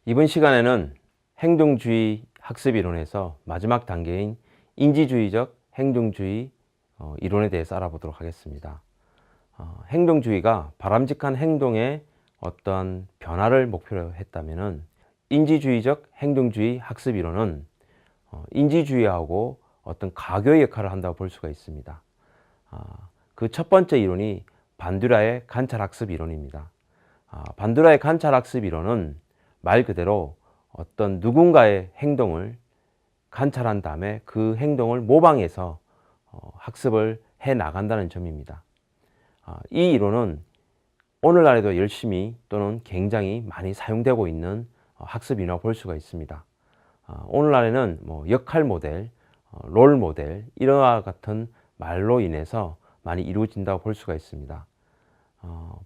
이번 시간에는 행동주의 학습 이론에서 마지막 단계인 인지주의적 행동주의 이론에 대해서 알아보도록 하겠습니다. 행동주의가 바람직한 행동의 어떤 변화를 목표로 했다면 인지주의적 행동주의 학습 이론은 인지주의하고 어떤 가교의 역할을 한다고 볼 수가 있습니다. 그 첫 번째 이론이 반듀라의 관찰학습 이론입니다. 반듀라의 관찰학습 이론은 말 그대로 어떤 누군가의 행동을 관찰한 다음에 그 행동을 모방해서 학습을 해 나간다는 점입니다. 이 이론은 오늘날에도 열심히 또는 굉장히 많이 사용되고 있는 학습 이론이라고 볼 수가 있습니다. 오늘날에는 역할 모델, 롤 모델 이와 같은 말로 인해서 많이 이루어진다고 볼 수가 있습니다.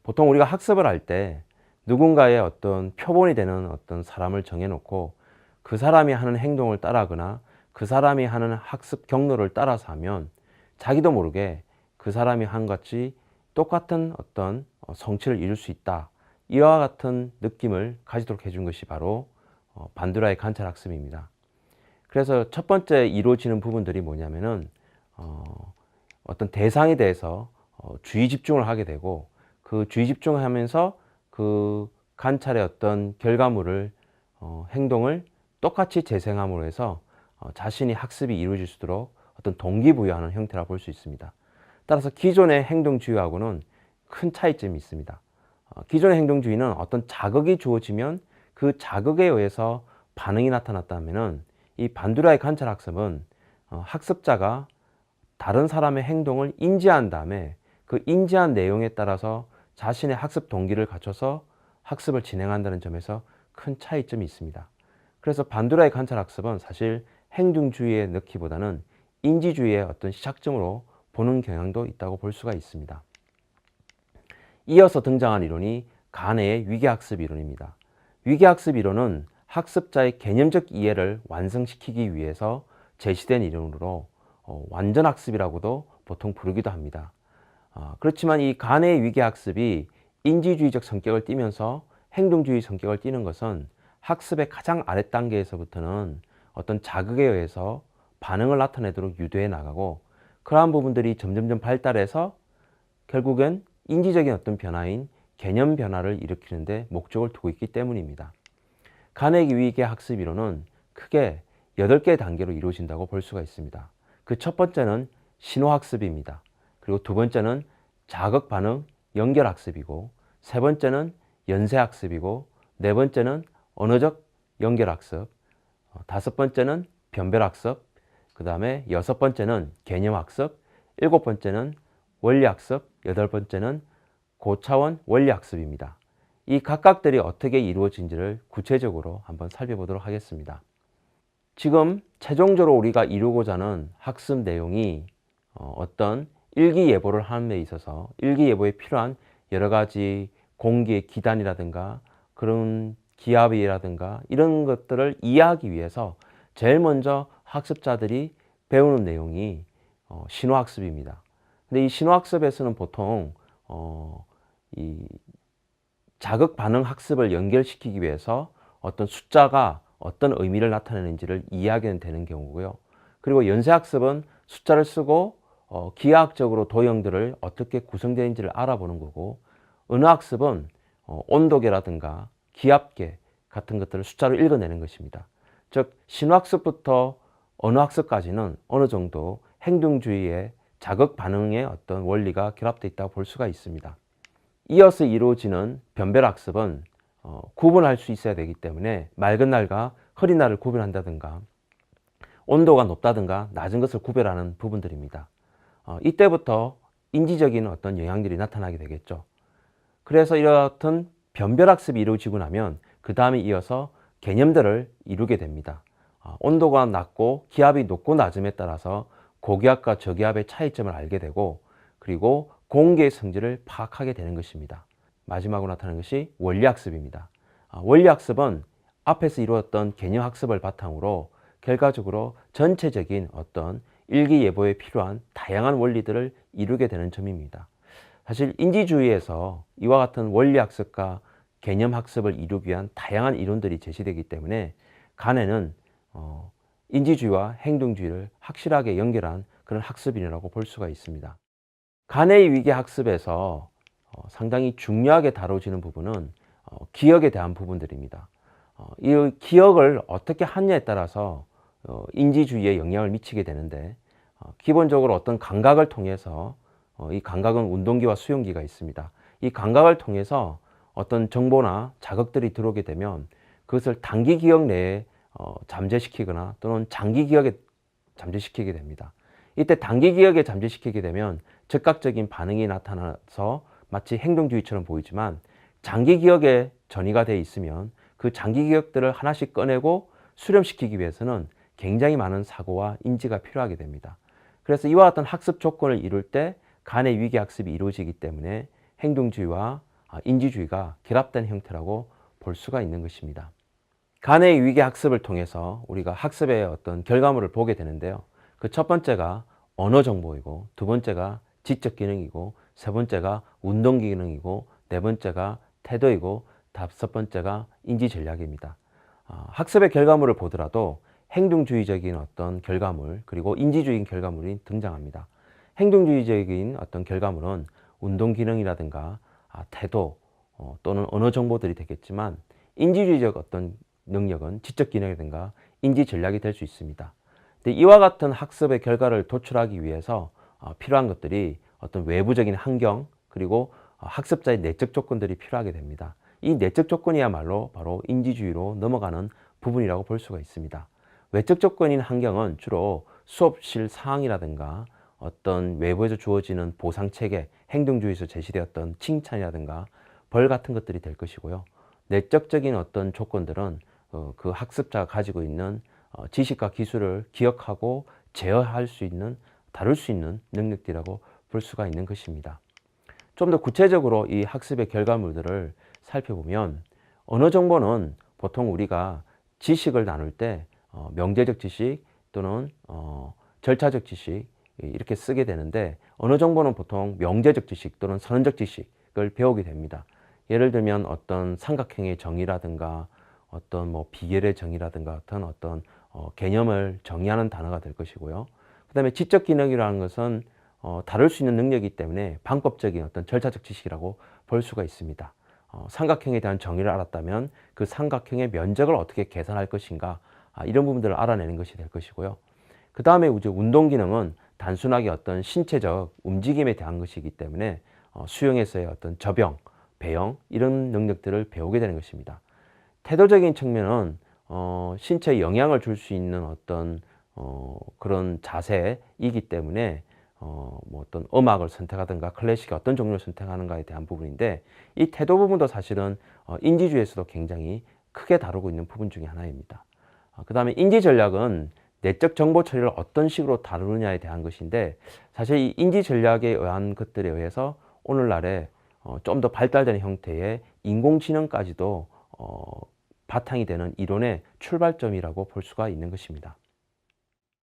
보통 우리가 학습을 할 때 누군가의 어떤 표본이 되는 어떤 사람을 정해놓고 그 사람이 하는 행동을 따라하거나 그 사람이 하는 학습 경로를 따라서 하면 자기도 모르게 그 사람이 한 것이 똑같은 어떤 성취를 이룰 수 있다. 이와 같은 느낌을 가지도록 해준 것이 바로 반듀라의 관찰학습입니다. 그래서 첫 번째 이루어지는 부분들이 뭐냐면은 어떤 대상에 대해서 주의 집중을 하게 되고 그 주의 집중을 하면서 그 관찰의 어떤 결과물을 행동을 똑같이 재생함으로 해서 자신이 학습이 이루어질 수 있도록 어떤 동기부여하는 형태라 볼 수 있습니다. 따라서 기존의 행동주의하고는 큰 차이점이 있습니다. 기존의 행동주의는 어떤 자극이 주어지면 그 자극에 의해서 반응이 나타났다면 이 반듀라의 관찰학습은 학습자가 다른 사람의 행동을 인지한 다음에 그 인지한 내용에 따라서 자신의 학습 동기를 갖춰서 학습을 진행한다는 점에서 큰 차이점이 있습니다. 그래서 반듀라의 관찰학습은 사실 행동주의에 넣기보다는 인지주의의 어떤 시작점으로 보는 경향도 있다고 볼 수가 있습니다. 이어서 등장한 이론이 가네의 위계학습 이론입니다. 위계학습 이론은 학습자의 개념적 이해를 완성시키기 위해서 제시된 이론으로 완전학습이라고도 보통 부르기도 합니다. 그렇지만 이 가네의 위계학습이 인지주의적 성격을 띠면서 행동주의 성격을 띠는 것은 학습의 가장 아랫 단계에서부터는 어떤 자극에 의해서 반응을 나타내도록 유도해 나가고 그러한 부분들이 점점점 발달해서 결국엔 인지적인 어떤 변화인 개념 변화를 일으키는데 목적을 두고 있기 때문입니다. 가네의 위계학습 이론은 크게 8개의 단계로 이루어진다고 볼 수가 있습니다. 그 첫 번째는 신호학습입니다. 그리고 두 번째는 자극반응 연결학습이고 세 번째는 연쇄학습이고 네 번째는 언어적 연결학습, 다섯 번째는 변별학습, 그 다음에 여섯 번째는 개념학습, 일곱 번째는 원리학습, 여덟 번째는 고차원 원리학습입니다. 이 각각들이 어떻게 이루어진지를 구체적으로 한번 살펴보도록 하겠습니다. 지금 최종적으로 우리가 이루고자 하는 학습 내용이 어떤 일기예보를 하는 데 있어서 일기예보에 필요한 여러 가지 공기의 기단이라든가 그런 기압이라든가 이런 것들을 이해하기 위해서 제일 먼저 학습자들이 배우는 내용이 신호학습입니다. 근데 이 신호학습에서는 보통 이 자극 반응 학습을 연결시키기 위해서 어떤 숫자가 어떤 의미를 나타내는지를 이해하게 되는 경우고요. 그리고 연쇄학습은 숫자를 쓰고 기하학적으로 도형들을 어떻게 구성되는지를 알아보는 거고, 언어학습은 온도계라든가 기압계 같은 것들을 숫자로 읽어내는 것입니다. 즉 신호학습부터 언어학습까지는 어느 정도 행동주의의 자극 반응의 어떤 원리가 결합되어 있다고 볼 수가 있습니다. 이어서 이루어지는 변별학습은 구분할 수 있어야 되기 때문에 맑은 날과 흐린 날을 구별한다든가 온도가 높다든가 낮은 것을 구별하는 부분들입니다. 이때부터 인지적인 어떤 영향들이 나타나게 되겠죠. 그래서 이렇듯 변별학습이 이루어지고 나면 그 다음에 이어서 개념들을 이루게 됩니다. 온도가 낮고 기압이 높고 낮음에 따라서 고기압과 저기압의 차이점을 알게 되고 그리고 공기의 성질을 파악하게 되는 것입니다. 마지막으로 나타나는 것이 원리학습입니다. 원리학습은 앞에서 이루었던 개념학습을 바탕으로 결과적으로 전체적인 어떤 일기예보에 필요한 다양한 원리들을 이루게 되는 점입니다. 사실 인지주의에서 이와 같은 원리학습과 개념학습을 이루기 위한 다양한 이론들이 제시되기 때문에 간에는 인지주의와 행동주의를 확실하게 연결한 그런 학습이라고 볼 수가 있습니다. 간의 위계 학습에서 상당히 중요하게 다뤄지는 부분은 기억에 대한 부분들입니다. 이 기억을 어떻게 하느냐에 따라서 인지주의에 영향을 미치게 되는데, 기본적으로 어떤 감각을 통해서 이 감각은 운동기와 수용기가 있습니다. 이 감각을 통해서 어떤 정보나 자극들이 들어오게 되면 그것을 단기 기억 내에 잠재시키거나 또는 장기 기억에 잠재시키게 됩니다. 이때 단기 기억에 잠재시키게 되면 즉각적인 반응이 나타나서 마치 행동주의처럼 보이지만, 장기 기억에 전이가 되어 있으면 그 장기 기억들을 하나씩 꺼내고 수렴시키기 위해서는 굉장히 많은 사고와 인지가 필요하게 됩니다. 그래서 이와 같은 학습 조건을 이룰 때 간의 위계 학습이 이루어지기 때문에 행동주의와 인지주의가 결합된 형태라고 볼 수가 있는 것입니다. 간의 위계 학습을 통해서 우리가 학습의 어떤 결과물을 보게 되는데요. 그 첫 번째가 언어 정보이고, 두 번째가 지적 기능이고, 세 번째가 운동 기능이고, 네 번째가 태도이고, 다섯 번째가 인지 전략입니다. 학습의 결과물을 보더라도 행동주의적인 어떤 결과물, 그리고 인지주의적인 결과물이 등장합니다. 행동주의적인 어떤 결과물은 운동 기능이라든가 태도 또는 언어 정보들이 되겠지만, 인지주의적 어떤 능력은 지적 기능이라든가 인지 전략이 될 수 있습니다. 근데 이와 같은 학습의 결과를 도출하기 위해서 필요한 것들이 어떤 외부적인 환경, 그리고 학습자의 내적 조건들이 필요하게 됩니다. 이 내적 조건이야말로 바로 인지주의로 넘어가는 부분이라고 볼 수가 있습니다. 외적 조건인 환경은 주로 수업실 상황이라든가 어떤 외부에서 주어지는 보상체계, 행동주의에서 제시되었던 칭찬이라든가 벌 같은 것들이 될 것이고요. 내적적인 어떤 조건들은 그 학습자가 가지고 있는 지식과 기술을 기억하고 제어할 수 있는, 다룰 수 있는 능력들이라고 볼 수가 있는 것입니다. 좀 더 구체적으로 이 학습의 결과물들을 살펴보면, 언어 정보는 보통 우리가 지식을 나눌 때 명제적 지식 또는 절차적 지식 이렇게 쓰게 되는데, 언어 정보는 보통 명제적 지식 또는 선언적 지식을 배우게 됩니다. 예를 들면 어떤 삼각형의 정의라든가 어떤 비결의 정의라든가 같은 어떤 개념을 정의하는 단어가 될 것이고요. 그 다음에 지적 기능이라는 것은 다룰 수 있는 능력이기 때문에 방법적인 어떤 절차적 지식이라고 볼 수가 있습니다. 삼각형에 대한 정의를 알았다면 그 삼각형의 면적을 어떻게 계산할 것인가, 이런 부분들을 알아내는 것이 될 것이고요. 그 다음에 이제 운동 기능은 단순하게 어떤 신체적 움직임에 대한 것이기 때문에 수영에서의 어떤 접영, 배영 이런 능력들을 배우게 되는 것입니다. 태도적인 측면은 신체에 영향을 줄 수 있는 어떤 그런 자세이기 때문에 어떤 음악을 선택하든가 클래식의 어떤 종류를 선택하는가에 대한 부분인데, 이 태도 부분도 사실은 인지주의에서도 굉장히 크게 다루고 있는 부분 중에 하나입니다. 그 다음에 인지 전략은 내적 정보 처리를 어떤 식으로 다루느냐에 대한 것인데, 사실 이 인지 전략에 의한 것들에 의해서 오늘날에 좀 더 발달된 형태의 인공지능까지도 바탕이 되는 이론의 출발점이라고 볼 수가 있는 것입니다.